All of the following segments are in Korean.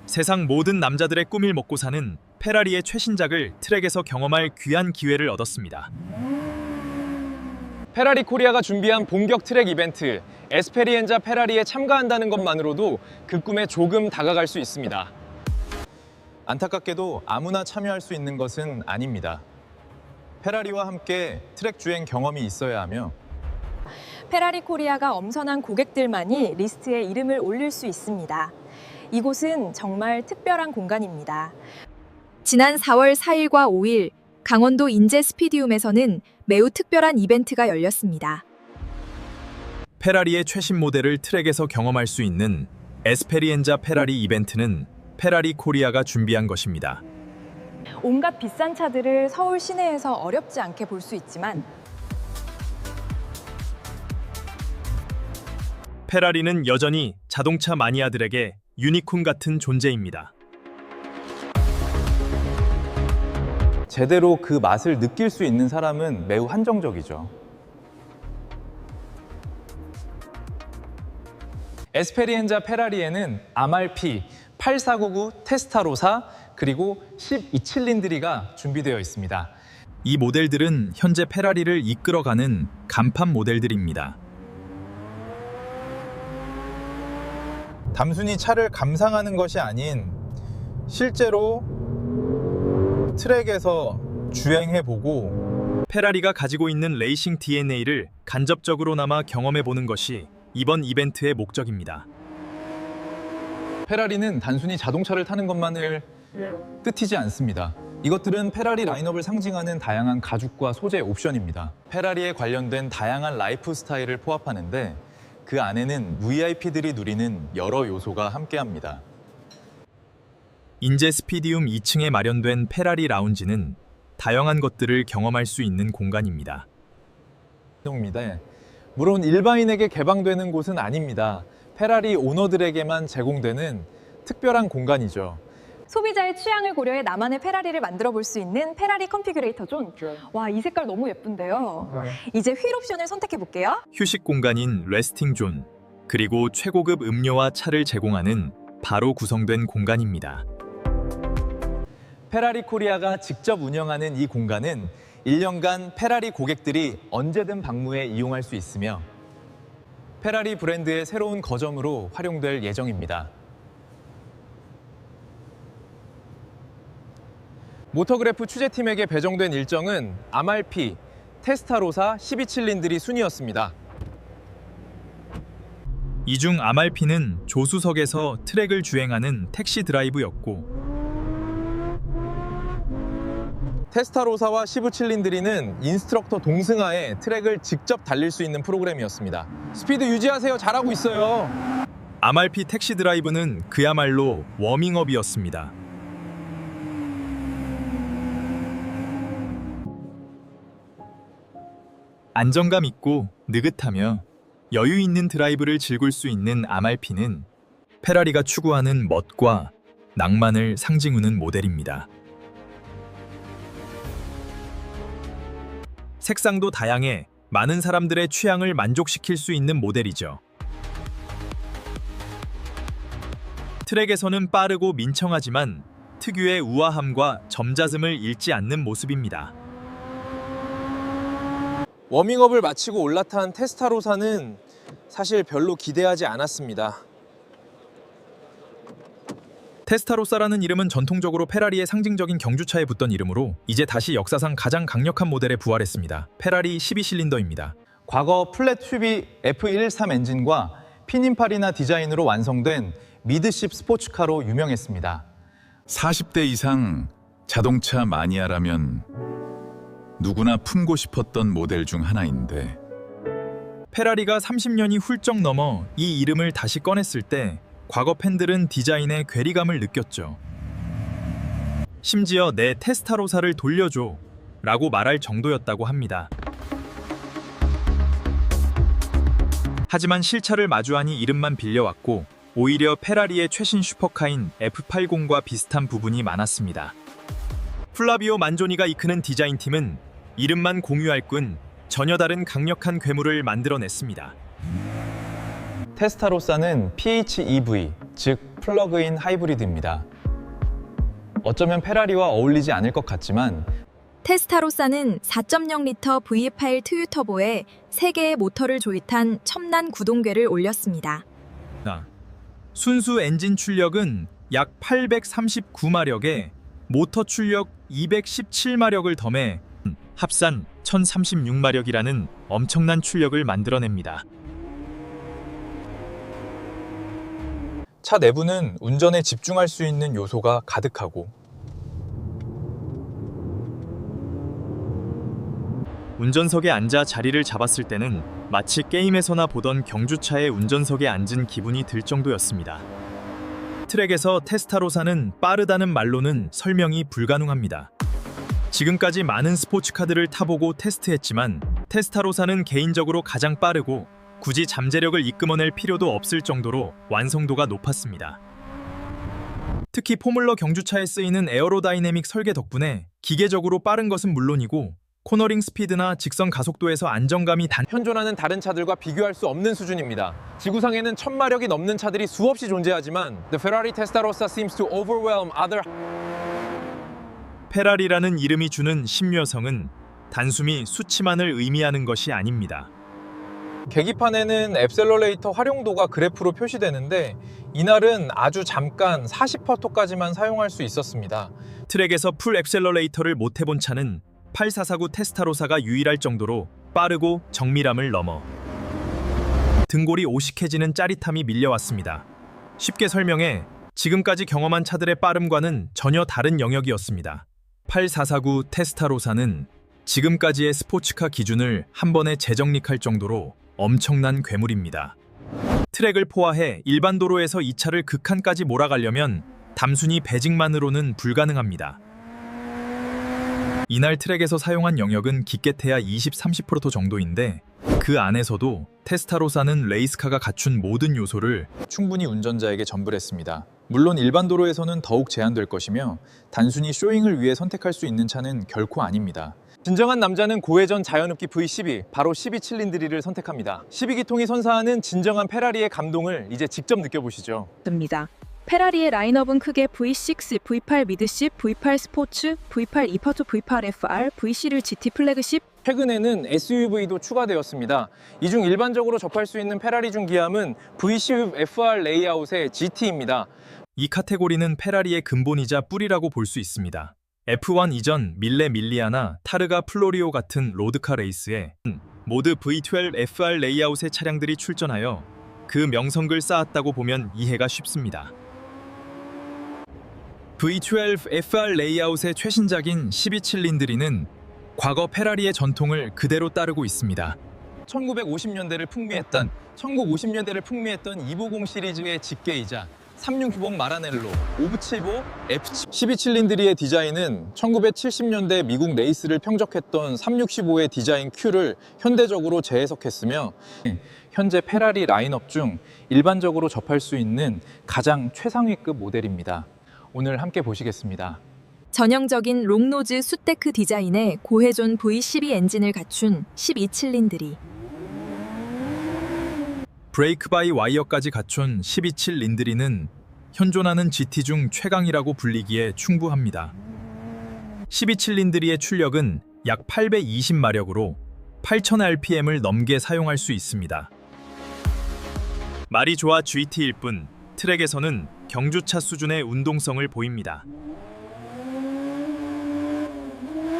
세상 모든 남자들의 꿈을 먹고 사는 페라리의 최신작을 트랙에서 경험할 귀한 기회를 얻었습니다. 페라리 코리아가 준비한 본격 트랙 이벤트 에스페리엔자 페라리에 참가한다는 것만으로도 그 꿈에 조금 다가갈 수 있습니다. 안타깝게도 아무나 참여할 수 있는 것은 아닙니다. 페라리와 함께 트랙 주행 경험이 있어야 하며 페라리 코리아가 엄선한 고객들만이 리스트에 이름을 올릴 수 있습니다. 이곳은 정말 특별한 공간입니다. 지난 4월 4일과 5일 강원도 인제 스피디움에서는 매우 특별한 이벤트가 열렸습니다. 페라리의 최신 모델을 트랙에서 경험할 수 있는 에스페리엔자 페라리 이벤트는 페라리 코리아가 준비한 것입니다. 온갖 비싼 차들을 서울 시내에서 어렵지 않게 볼 수 있지만 페라리는 여전히 자동차 마니아들에게 유니콘 같은 존재입니다. 제대로 그 맛을 느낄 수 있는 사람은 매우 한정적이죠. 에스페리엔자 페라리에는 아말피, 8499 테스타로사, 그리고 12칠린드리가 준비되어 있습니다. 이 모델들은 현재 페라리를 이끌어가는 간판 모델들입니다. 단순히 차를 감상하는 것이 아닌 실제로 트랙에서 주행해보고 페라리가 가지고 있는 레이싱 DNA를 간접적으로나마 경험해보는 것이 이번 이벤트의 목적입니다. 페라리는 단순히 자동차를 타는 것만을 뜻이지 않습니다. 이것들은 페라리 라인업을 상징하는 다양한 가죽과 소재 옵션입니다. 페라리에 관련된 다양한 라이프 스타일을 포함하는데 그 안에는 VIP들이 누리는 여러 요소가 함께합니다. 인제 스피디움 2층에 마련된 페라리 라운지는 다양한 것들을 경험할 수 있는 공간입니다. 물론 일반인에게 개방되는 곳은 아닙니다. 페라리 오너들에게만 제공되는 특별한 공간이죠. 소비자의 취향을 고려해 나만의 페라리를 만들어 볼 수 있는 페라리 컨피규레이터 존. 와, 이 색깔 너무 예쁜데요. 이제 휠 옵션을 선택해 볼게요. 휴식 공간인 레스팅 존, 그리고 최고급 음료와 차를 제공하는 바로 구성된 공간입니다. 페라리 코리아가 직접 운영하는 이 공간은 1년간 페라리 고객들이 언제든 방문해 이용할 수 있으며 페라리 브랜드의 새로운 거점으로 활용될 예정입니다. 모터그래프 취재팀에게 배정된 일정은 아말피, 테스타로사 12칠린드리 순이었습니다. 이 중 아말피는 조수석에서 트랙을 주행하는 택시 드라이브였고 테스타로사와 15칠린드리는 인스트럭터 동승하에 트랙을 직접 달릴 수 있는 프로그램이었습니다. 스피드 유지하세요. 잘하고 있어요. 아말피 택시 드라이브는 그야말로 워밍업이었습니다. 안정감 있고 느긋하며 여유 있는 드라이브를 즐길 수 있는 아말피는 페라리가 추구하는 멋과 낭만을 상징하는 모델입니다. 색상도 다양해 많은 사람들의 취향을 만족시킬 수 있는 모델이죠. 트랙에서는 빠르고 민청하지만 특유의 우아함과 점잖음을 잃지 않는 모습입니다. 워밍업을 마치고 올라탄 테스타로사는 사실 별로 기대하지 않았습니다. 테스타로사라는 이름은 전통적으로 페라리의 상징적인 경주차에 붙던 이름으로 이제 다시 역사상 가장 강력한 모델에 부활했습니다. 페라리 12실린더입니다. 과거 플랫 튜비 F113 엔진과 피닌파리나 디자인으로 완성된 미드십 스포츠카로 유명했습니다. 40대 이상 자동차 마니아라면 누구나 품고 싶었던 모델 중 하나인데 페라리가 30년이 훌쩍 넘어 이 이름을 다시 꺼냈을 때 과거 팬들은 디자인의 괴리감을 느꼈죠. 심지어 내 테스타로사를 돌려줘 라고 말할 정도였다고 합니다. 하지만 실차를 마주하니 이름만 빌려왔고 오히려 페라리의 최신 슈퍼카인 F80과 비슷한 부분이 많았습니다. 플라비오 만조니가 이끄는 디자인팀은 이름만 공유할 뿐 전혀 다른 강력한 괴물을 만들어냈습니다. 테스타로사는 PHEV, 즉 플러그인 하이브리드입니다. 어쩌면 페라리와 어울리지 않을 것 같지만 테스타로사는 4.0리터 V8 트유 터보에 3개의 모터를 조입한 첨단 구동궤를 올렸습니다. 순수 엔진 출력은 약 839마력에 모터 출력 217마력을 더해 합산 1036마력이라는 엄청난 출력을 만들어냅니다. 차 내부는 운전에 집중할 수 있는 요소가 가득하고 운전석에 앉아 자리를 잡았을 때는 마치 게임에서나 보던 경주차의 운전석에 앉은 기분이 들 정도였습니다. 트랙에서 테스타로사는 빠르다는 말로는 설명이 불가능합니다. 지금까지 많은 스포츠카들을 타보고 테스트했지만 테스타로사는 개인적으로 가장 빠르고 굳이 잠재력을 이끌어낼 필요도 없을 정도로 완성도가 높았습니다. 특히 포뮬러 경주차에 쓰이는 에어로다이내믹 설계 덕분에 기계적으로 빠른 것은 물론이고 코너링 스피드나 직선 가속도에서 안정감이 현존하는 다른 차들과 비교할 수 없는 수준입니다. 지구상에는 1000마력이 넘는 차들이 수없이 존재하지만 The Ferrari Testarossa seems to overwhelm other. 페라리라는 이름이 주는 신묘성은 단순히 수치만을 의미하는 것이 아닙니다. 계기판에는 앱셀러레이터 활용도가 그래프로 표시되는데 이날은 아주 잠깐 40%까지만 사용할 수 있었습니다. 트랙에서 풀 엑셀러레이터를 못 해본 차는 8449 테스타로사가 유일할 정도로 빠르고 정밀함을 넘어 등골이 오식해지는 짜릿함이 밀려왔습니다. 쉽게 설명해 지금까지 경험한 차들의 빠름과는 전혀 다른 영역이었습니다. 8449 테스타로사는 지금까지의 스포츠카 기준을 한 번에 재정립할 정도로 엄청난 괴물입니다. 트랙을 포화해 일반 도로에서 이 차를 극한까지 몰아가려면 단순히 배직만으로는 불가능합니다. 이날 트랙에서 사용한 영역은 기껏해야 20-30% 정도인데 그 안에서도 테스타로사는 레이스카가 갖춘 모든 요소를 충분히 운전자에게 전불했습니다. 물론 일반 도로에서는 더욱 제한될 것이며 단순히 쇼잉을 위해 선택할 수 있는 차는 결코 아닙니다. 진정한 남자는 고회전 자연흡기 V12, 바로 12칠린드리를 선택합니다. 12기통이 선사하는 진정한 페라리의 감동을 이제 직접 느껴보시죠. 듭니다. 페라리의 라인업은 크게 V6, V8 미드십, V8 스포츠, V8 이퍼트, V8 FR, V11 GT 플래그십. 최근에는 SUV도 추가되었습니다. 이 중 일반적으로 접할 수 있는 페라리 중 기함은 V10 FR 레이아웃의 GT입니다. 이 카테고리는 페라리의 근본이자 뿌리라고 볼 수 있습니다. F1 이전 밀레 밀리아나 타르가 플로리오 같은 로드카 레이스에 모두 V12 FR 레이아웃의 차량들이 출전하여 그 명성을 쌓았다고 보면 이해가 쉽습니다. V12 FR 레이아웃의 최신작인 12칠린드리는 과거 페라리의 전통을 그대로 따르고 있습니다. 1950년대를 풍미했던 250 시리즈의 직계이자 365 마라넬로, 575, F7 12칠린드리의 디자인은 1970년대 미국 레이스를 평적했던 365의 디자인 Q를 현대적으로 재해석했으며 현재 페라리 라인업 중 일반적으로 접할 수 있는 가장 최상위급 모델입니다. 오늘 함께 보시겠습니다. 전형적인 롱노즈 숫데크 디자인의 고회전 V12 엔진을 갖춘 12칠린드리. 브레이크 바이 와이어까지 갖춘 12칠린드리는 현존하는 GT 중 최강이라고 불리기에 충분합니다. 12칠린드리의 출력은 약 820마력으로 8000rpm을 넘게 사용할 수 있습니다. 말이 좋아 GT일 뿐 트랙에서는 경주차 수준의 운동성을 보입니다.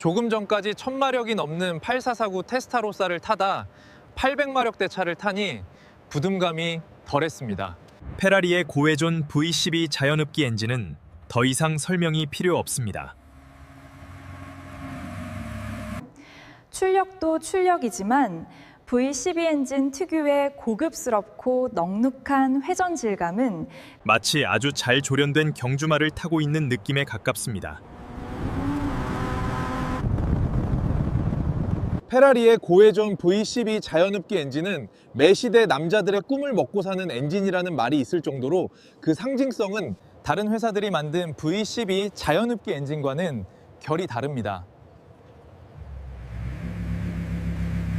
조금 전까지 1000마력이 넘는 8449 테스타로사를 타다 800마력대 차를 타니 부담감이 덜했습니다. 페라리의 고회전 V12 자연흡기 엔진은 더 이상 설명이 필요 없습니다. 출력도 출력이지만 V12 엔진 특유의 고급스럽고 넉넉한 회전 질감은 마치 아주 잘 조련된 경주마를 타고 있는 느낌에 가깝습니다. 페라리의 고회전 V12 자연흡기 엔진은 매시대 남자들의 꿈을 먹고 사는 엔진이라는 말이 있을 정도로 그 상징성은 다른 회사들이 만든 V12 자연흡기 엔진과는 결이 다릅니다.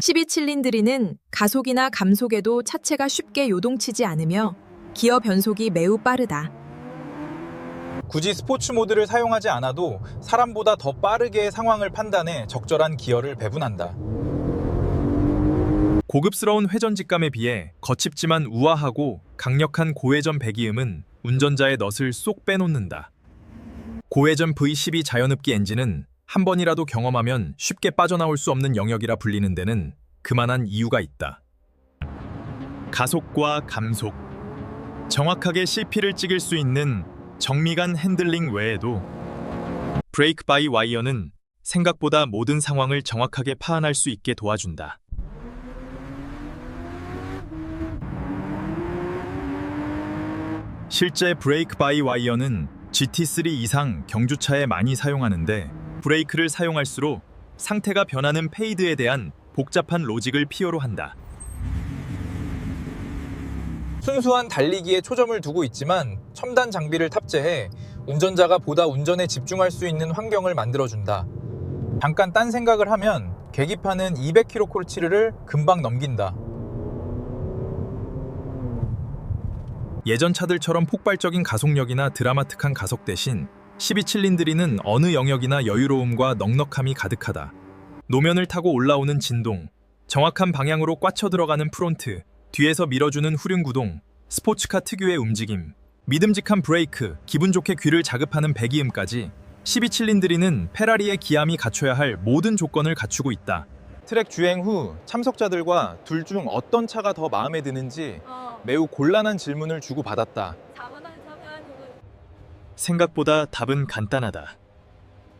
12칠린드리는 가속이나 감속에도 차체가 쉽게 요동치지 않으며 기어 변속이 매우 빠르다. 굳이 스포츠 모드를 사용하지 않아도 사람보다 더 빠르게 상황을 판단해 적절한 기어를 배분한다. 고급스러운 회전 직감에 비해 거칩지만 우아하고 강력한 고회전 배기음은 운전자의 넛을 쏙 빼놓는다. 고회전 V12 자연흡기 엔진은 한 번이라도 경험하면 쉽게 빠져나올 수 없는 영역이라 불리는 데는 그만한 이유가 있다. 가속과 감속, 정확하게 CP를 찍을 수 있는 정밀한 핸들링 외에도 브레이크 바이 와이어는 생각보다 모든 상황을 정확하게 파악할 수 있게 도와준다. 실제 브레이크 바이 와이어는 GT3 이상 경주차에 많이 사용하는데 브레이크를 사용할수록 상태가 변하는 페이드에 대한 복잡한 로직을 필요로 한다. 순수한 달리기에 초점을 두고 있지만 첨단 장비를 탑재해 운전자가 보다 운전에 집중할 수 있는 환경을 만들어준다. 잠깐 딴 생각을 하면 계기판은 200km/h를 금방 넘긴다. 예전 차들처럼 폭발적인 가속력이나 드라마틱한 가속 대신 12칠린드리는 어느 영역이나 여유로움과 넉넉함이 가득하다. 노면을 타고 올라오는 진동, 정확한 방향으로 꽉쳐 들어가는 프론트, 뒤에서 밀어주는 후륜 구동, 스포츠카 특유의 움직임, 믿음직한 브레이크, 기분 좋게 귀를 자극하는 배기음까지 12칠린드리는 페라리의 기함이 갖춰야 할 모든 조건을 갖추고 있다. 트랙 주행 후 참석자들과 둘 중 어떤 차가 더 마음에 드는지 매우 곤란한 질문을 주고받았다. 생각보다 답은 간단하다.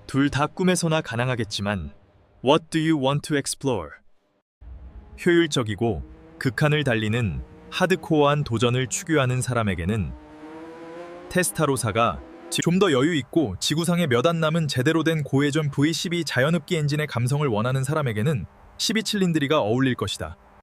둘 다 꿈에서나 가능하겠지만 What do you want to explore? 효율적이고 극한을 달리는 하드코어한 도전을 추구하는 사람에게는 테스타로사가 좀 더 여유 있고 지구상에 몇 안 남은 제대로 된 고회전 V12 자연흡기 엔진의 감성을 원하는 사람에게는 12칠린드리가 어울릴 것이다.